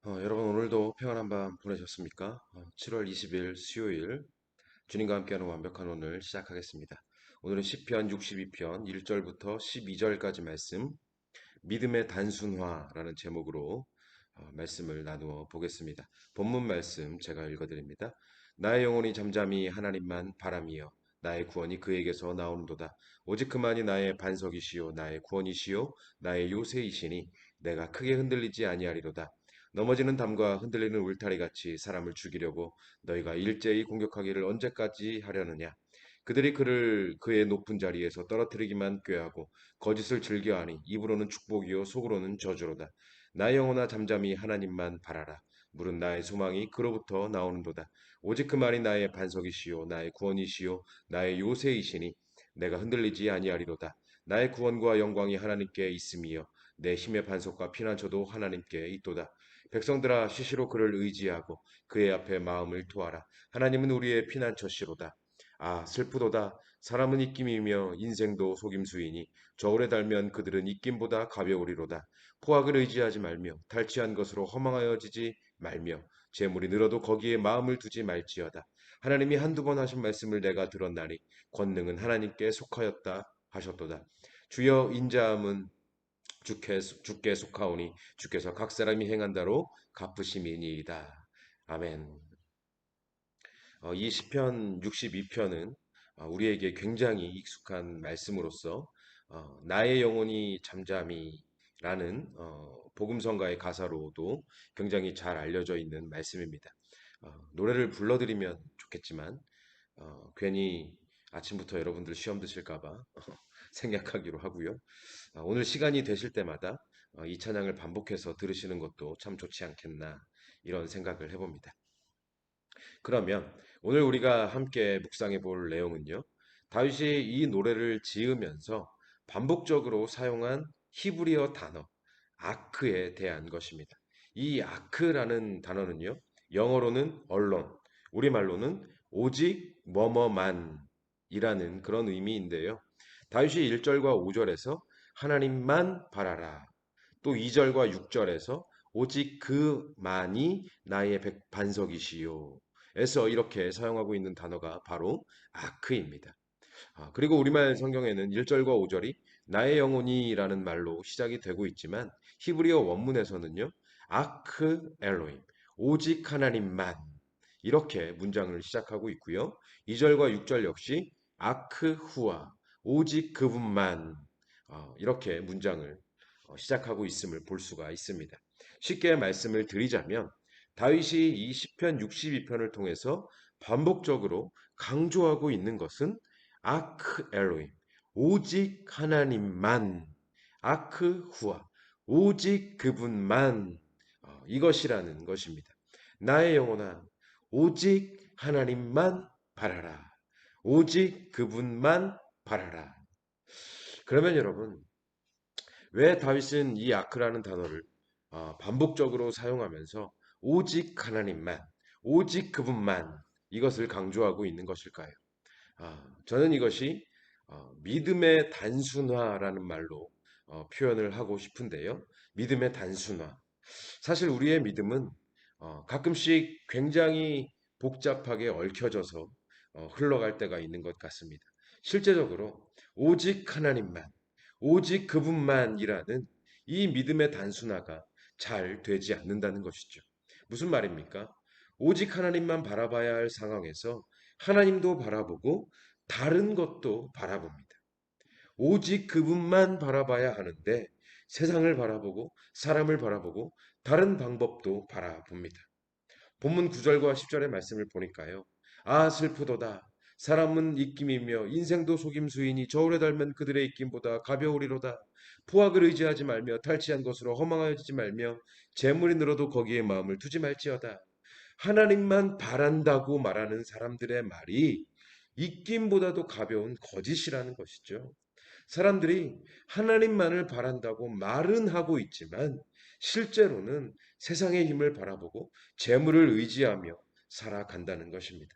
여러분 오늘도 평안한 밤 보내셨습니까? 7월 20일 수요일 주님과 함께하는 완벽한 오늘 시작하겠습니다. 오늘은 시편 62편 1절부터 12절까지 말씀 믿음의 단순화라는 제목으로 말씀을 나누어 보겠습니다. 본문 말씀 제가 읽어드립니다. 나의 영혼이 잠잠히 하나님만 바라미어 나의 구원이 그에게서 나오는도다. 오직 그만이 나의 반석이시요 나의 구원이시요 나의 요새이시니 내가 크게 흔들리지 아니하리로다. 넘어지는 담과 흔들리는 울타리같이 사람을 죽이려고 너희가 일제히 공격하기를 언제까지 하려느냐. 그들이 그를 그의 높은 자리에서 떨어뜨리기만 꾀하고 거짓을 즐겨하니 입으로는 축복이요 속으로는 저주로다. 나의 영혼아 잠잠히 하나님만 바라라. 물은 나의 소망이 그로부터 나오는도다. 오직 그 말이 나의 반석이시요 나의 구원이시요 나의 요새이시니 내가 흔들리지 아니하리로다. 나의 구원과 영광이 하나님께 있음이요 내 힘의 반석과 피난처도 하나님께 있도다. 백성들아 시시로 그를 의지하고 그의 앞에 마음을 토하라. 하나님은 우리의 피난처시로다. 아 슬프도다. 사람은 입김이며 인생도 속임수이니 저울에 달면 그들은 입김보다 가벼우리로다. 포악을 의지하지 말며 탈취한 것으로 허망하여지지 말며 재물이 늘어도 거기에 마음을 두지 말지어다. 하나님이 한두 번 하신 말씀을 내가 들었나니 권능은 하나님께 속하였다 하셨도다. 주여 인자함은 주께 속하오니 주께서 각 사람이 행한 대로 갚으심이니이다. 아멘. 이 시편 62편은 우리에게 굉장히 익숙한 말씀으로서 나의 영혼이 잠잠히라는 복음성가의 가사로도 굉장히 잘 알려져 있는 말씀입니다. 노래를 불러드리면 좋겠지만 괜히 아침부터 여러분들 시험 드실까봐 생략하기로 하고요. 오늘 시간이 되실 때마다 이 찬양을 반복해서 들으시는 것도 참 좋지 않겠나 이런 생각을 해봅니다. 그러면 오늘 우리가 함께 묵상해 볼 내용은요. 다윗이 이 노래를 지으면서 반복적으로 사용한 히브리어 단어 아크에 대한 것입니다. 이 아크라는 단어는요. 영어로는 언론, 우리말로는 오직 뭐뭐만이라는 그런 의미인데요. 다윗이 1절과 5절에서 하나님만 바라라. 또 2절과 6절에서 오직 그만이 나의 반석이시요. 에서 이렇게 사용하고 있는 단어가 바로 아크입니다. 그리고 우리말 성경에는 1절과 5절이 나의 영혼이라는 말로 시작이 되고 있지만 히브리어 원문에서는요. 아크 엘로임, 오직 하나님만 이렇게 문장을 시작하고 있고요. 2절과 6절 역시 아크 후아, 오직 그분만 이렇게 문장을 시작하고 있음을 볼 수가 있습니다. 쉽게 말씀을 드리자면 다윗이 이 시편 62편을 통해서 반복적으로 강조하고 있는 것은 아크 엘로임, 오직 하나님만, 아크 후아, 오직 그분만 이것이라는 것입니다. 나의 영혼아, 오직 하나님만 바라라. 오직 그분만 바라라. 그러면 여러분, 왜 다윗은 이 아크라는 단어를 반복적으로 사용하면서 오직 하나님만, 오직 그분만 이것을 강조하고 있는 것일까요? 저는 이것이 믿음의 단순화라는 말로 표현을 하고 싶은데요. 믿음의 단순화. 사실 우리의 믿음은 가끔씩 굉장히 복잡하게 얽혀져서 흘러갈 때가 있는 것 같습니다. 실제적으로 오직 하나님만, 오직 그분만이라는 이 믿음의 단순화가 잘 되지 않는다는 것이죠. 무슨 말입니까? 오직 하나님만 바라봐야 할 상황에서 하나님도 바라보고 다른 것도 바라봅니다. 오직 그분만 바라봐야 하는데 세상을 바라보고 사람을 바라보고 다른 방법도 바라봅니다. 본문 9절과 10절의 말씀을 보니까요. 아 슬프도다. 사람은 입김이며 인생도 속임수이니 저울에 달면 그들의 입김보다 가벼우리로다. 포악을 의지하지 말며 탈취한 것으로 허망하여지지 말며 재물이 늘어도 거기에 마음을 두지 말지어다. 하나님만 바란다고 말하는 사람들의 말이 입김보다도 가벼운 거짓이라는 것이죠. 사람들이 하나님만을 바란다고 말은 하고 있지만 실제로는 세상의 힘을 바라보고 재물을 의지하며 살아간다는 것입니다.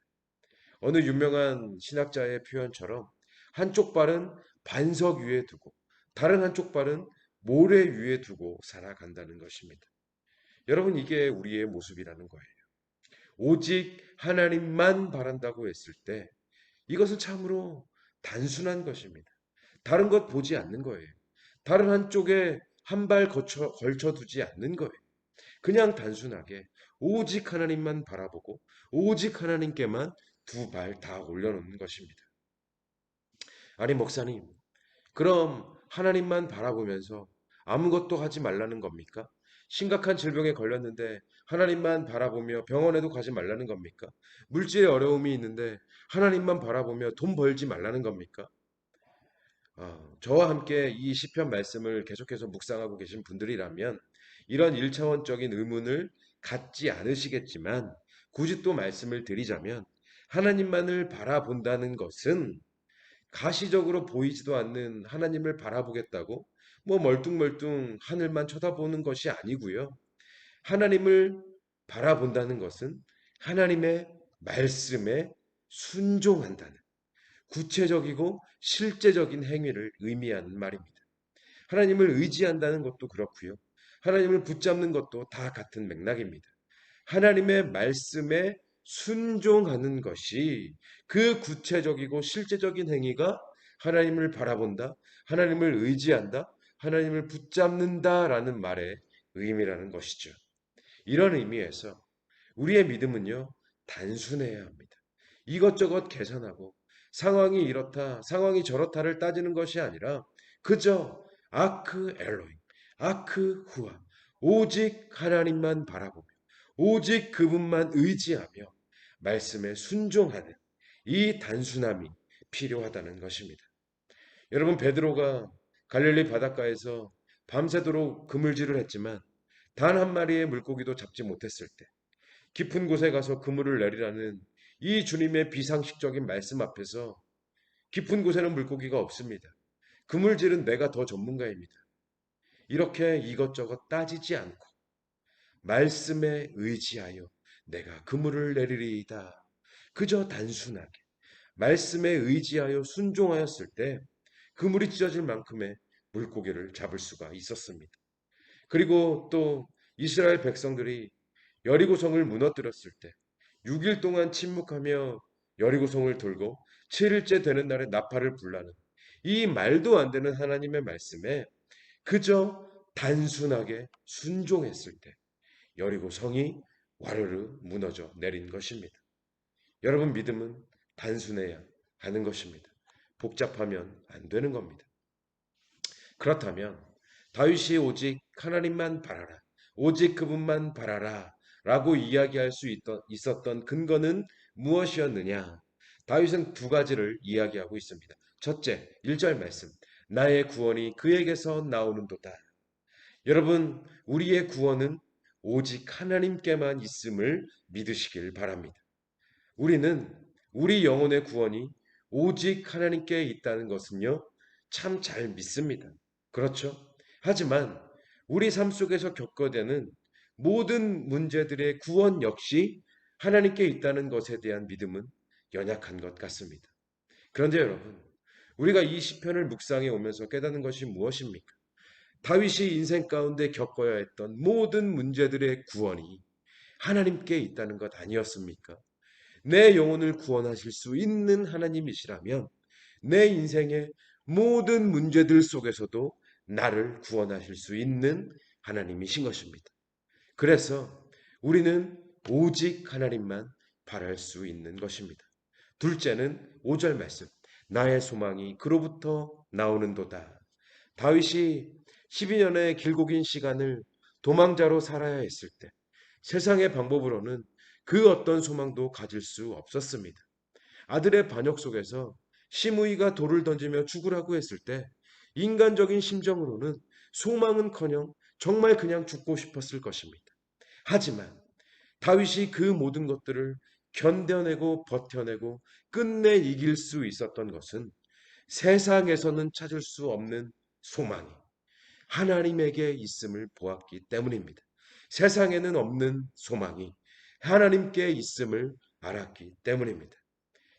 어느 유명한 신학자의 표현처럼 한쪽 발은 반석 위에 두고 다른 한쪽 발은 모래 위에 두고 살아간다는 것입니다. 여러분, 이게 우리의 모습이라는 거예요. 오직 하나님만 바란다고 했을 때 이것은 참으로 단순한 것입니다. 다른 것 보지 않는 거예요. 다른 한쪽에 한 발 걸쳐 두지 않는 거예요. 그냥 단순하게 오직 하나님만 바라보고 오직 하나님께만 두 발 다 올려놓는 것입니다. 아니, 목사님, 그럼 하나님만 바라보면서 아무것도 하지 말라는 겁니까? 심각한 질병에 걸렸는데 하나님만 바라보며 병원에도 가지 말라는 겁니까? 물질의 어려움이 있는데 하나님만 바라보며 돈 벌지 말라는 겁니까? 저와 함께 이 시편 말씀을 계속해서 묵상하고 계신 분들이라면 이런 일차원적인 의문을 갖지 않으시겠지만 굳이 또 말씀을 드리자면 하나님만을 바라본다는 것은 가시적으로 보이지도 않는 하나님을 바라보겠다고 뭐 멀뚱멀뚱 하늘만 쳐다보는 것이 아니고요. 하나님을 바라본다는 것은 하나님의 말씀에 순종한다는 구체적이고 실제적인 행위를 의미하는 말입니다. 하나님을 의지한다는 것도 그렇고요. 하나님을 붙잡는 것도 다 같은 맥락입니다. 하나님의 말씀에 순종하는 것이 그 구체적이고 실제적인 행위가 하나님을 바라본다, 하나님을 의지한다, 하나님을 붙잡는다라는 말의 의미라는 것이죠. 이런 의미에서 우리의 믿음은요, 단순해야 합니다. 이것저것 계산하고 상황이 이렇다, 상황이 저렇다를 따지는 것이 아니라 그저 아크 엘로힘, 아크 후아, 오직 하나님만 바라보며 오직 그분만 의지하며 말씀에 순종하는 이 단순함이 필요하다는 것입니다. 여러분, 베드로가 갈릴리 바닷가에서 밤새도록 그물질을 했지만 단 한 마리의 물고기도 잡지 못했을 때 깊은 곳에 가서 그물을 내리라는 이 주님의 비상식적인 말씀 앞에서 깊은 곳에는 물고기가 없습니다. 그물질은 내가 더 전문가입니다. 이렇게 이것저것 따지지 않고 말씀에 의지하여 내가 그물을 내리리이다. 그저 단순하게 말씀에 의지하여 순종하였을 때 그물이 찢어질 만큼의 물고기를 잡을 수가 있었습니다. 그리고 또 이스라엘 백성들이 여리고성을 무너뜨렸을 때 6일 동안 침묵하며 여리고성을 돌고 7일째 되는 날에 나팔을 불라는 이 말도 안 되는 하나님의 말씀에 그저 단순하게 순종했을 때 여리고성이 와르르 무너져 내린 것입니다. 여러분, 믿음은 단순해야 하는 것입니다. 복잡하면 안 되는 겁니다. 그렇다면 다윗이 오직 하나님만 바라라, 오직 그분만 바라라 라고 이야기할 수 있었던 근거는 무엇이었느냐? 다윗은 두 가지를 이야기하고 있습니다. 첫째, 1절 말씀. 나의 구원이 그에게서 나오는도다. 여러분, 우리의 구원은 오직 하나님께만 있음을 믿으시길 바랍니다. 우리는 우리 영혼의 구원이 오직 하나님께 있다는 것은요, 참 잘 믿습니다. 그렇죠? 하지만 우리 삶 속에서 겪어대는 모든 문제들의 구원 역시 하나님께 있다는 것에 대한 믿음은 연약한 것 같습니다. 그런데 여러분, 우리가 이 시편을 묵상해 오면서 깨닫는 것이 무엇입니까? 다윗이 인생 가운데 겪어야 했던 모든 문제들의 구원이 하나님께 있다는 것 아니었습니까? 내 영혼을 구원하실 수 있는 하나님이시라면 내 인생의 모든 문제들 속에서도 나를 구원하실 수 있는 하나님이신 것입니다. 그래서 우리는 오직 하나님만 바랄 수 있는 것입니다. 둘째는 5절 말씀. 나의 소망이 그로부터 나오는도다. 다윗이 12년의 길고 긴 시간을 도망자로 살아야 했을 때 세상의 방법으로는 그 어떤 소망도 가질 수 없었습니다. 아들의 반역 속에서 시므이가 돌을 던지며 죽으라고 했을 때 인간적인 심정으로는 소망은커녕 정말 그냥 죽고 싶었을 것입니다. 하지만 다윗이 그 모든 것들을 견뎌내고 버텨내고 끝내 이길 수 있었던 것은 세상에서는 찾을 수 없는 소망이 하나님에게 있음을 보았기 때문입니다. 세상에는 없는 소망이 하나님께 있음을 알았기 때문입니다.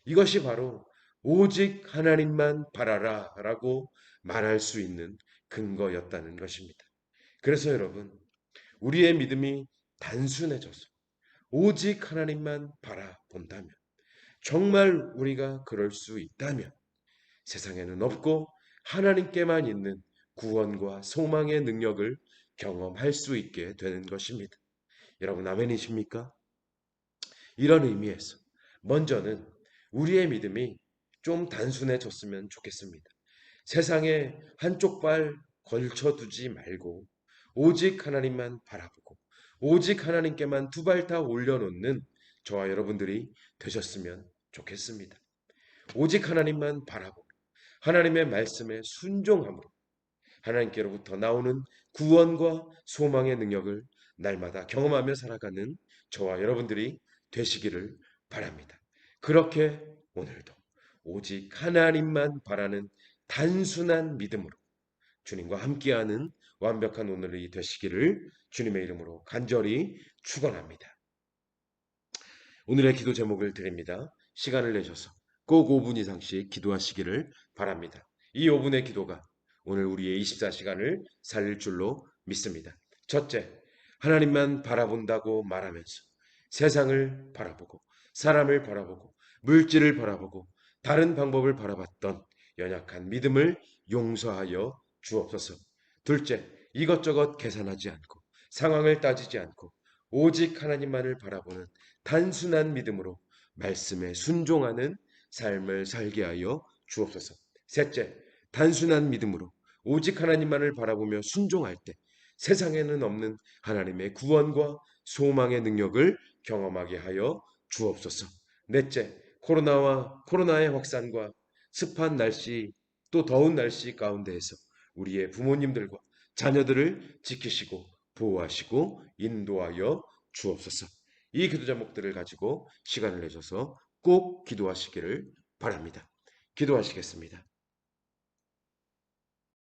이것이 바로 오직 하나님만 바라라 라고 말할 수 있는 근거였다는 것입니다. 그래서 여러분, 우리의 믿음이 단순해져서 오직 하나님만 바라본다면, 정말 우리가 그럴 수 있다면 세상에는 없고 하나님께만 있는 구원과 소망의 능력을 경험할 수 있게 되는 것입니다. 여러분, 아멘이십니까? 이런 의미에서 먼저는 우리의 믿음이 좀 단순해졌으면 좋겠습니다. 세상에 한쪽 발 걸쳐두지 말고 오직 하나님만 바라보고 오직 하나님께만 두 발 다 올려놓는 저와 여러분들이 되셨으면 좋겠습니다. 오직 하나님만 바라보고 하나님의 말씀에 순종함으로 하나님께로부터 나오는 구원과 소망의 능력을 날마다 경험하며 살아가는 저와 여러분들이 되시기를 바랍니다. 그렇게 오늘도 오직 하나님만 바라는 단순한 믿음으로 주님과 함께하는 완벽한 오늘이 되시기를 주님의 이름으로 간절히 축원합니다. 오늘의 기도 제목을 드립니다. 시간을 내셔서 꼭 5분 이상씩 기도하시기를 바랍니다. 이 5분의 기도가 오늘 우리의 24시간을 살릴 줄로 믿습니다. 첫째, 하나님만 바라본다고 말하면서 세상을 바라보고 사람을 바라보고 물질을 바라보고 다른 방법을 바라봤던 연약한 믿음을 용서하여 주옵소서. 둘째, 이것저것 계산하지 않고 상황을 따지지 않고 오직 하나님만을 바라보는 단순한 믿음으로 말씀에 순종하는 삶을 살게 하여 주옵소서. 셋째, 단순한 믿음으로 오직 하나님만을 바라보며 순종할 때 세상에는 없는 하나님의 구원과 소망의 능력을 경험하게 하여 주옵소서. 넷째, 코로나의 확산과 습한 날씨, 또 더운 날씨 가운데에서 우리의 부모님들과 자녀들을 지키시고 보호하시고 인도하여 주옵소서. 이 기도 제목들을 가지고 시간을 내셔서 꼭 기도하시기를 바랍니다. 기도하시겠습니다.